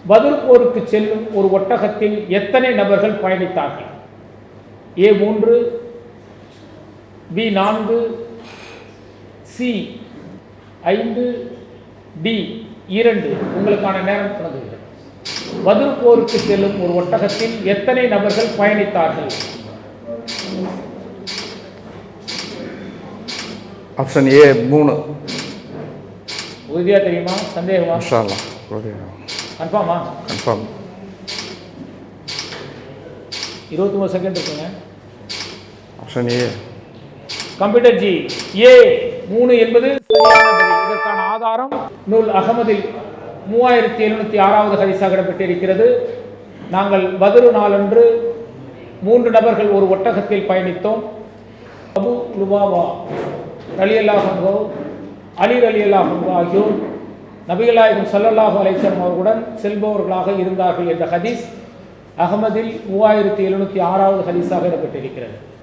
பத்ர் போருக்கு செல்லும் ஒரு ஒட்டகத்தில் எத்தனை நபர்கள் பயணித்தார்கள்? A 3, B 4, C 5, D 2. உங்களுக்கான நேரம் தொடங்குகிறது. பத்ர் போருக்கு செல்லும் ஒரு ஒட்டகத்தில் எத்தனை நபர்கள் பயணித்தார்கள்? Option A 3. உறுதியா தெரியுமா? சந்தேகமா? இன்ஷா அல்லாஹ் கன்ஃபார்மா? கன்ஃபார்ம். 21 செகண்ட் இருக்குங்க. Option A. கம்ப்யூட்டர் ஜி, ஏ 3 என்பது சரியான பதில். இதற்கான ஆதாரம் நூல் அகமதில் 3706வது ஹதீஸாக இடம்பெற்றிருக்கிறது. நாங்கள் பத்ர் நாளன்று 3 நபர்கள் ஒரு ஒட்டகத்தில் பயணித்தோம். அபு லுபாபா ரலியல்லாஹு அன்ஹு, அலி ரலியல்லாஹு அன்ஹு ஆகியோர் நபிகள் நாயகம் ஸல்லல்லாஹு அலைஹி வஸல்லம் அவர்களுடன் செல்பவர்களாக இருந்தார்கள் என்ற ஹதீஸ் அகமதில் 3706வது ஹதீஸாக இடம்பெற்றிருக்கிறது.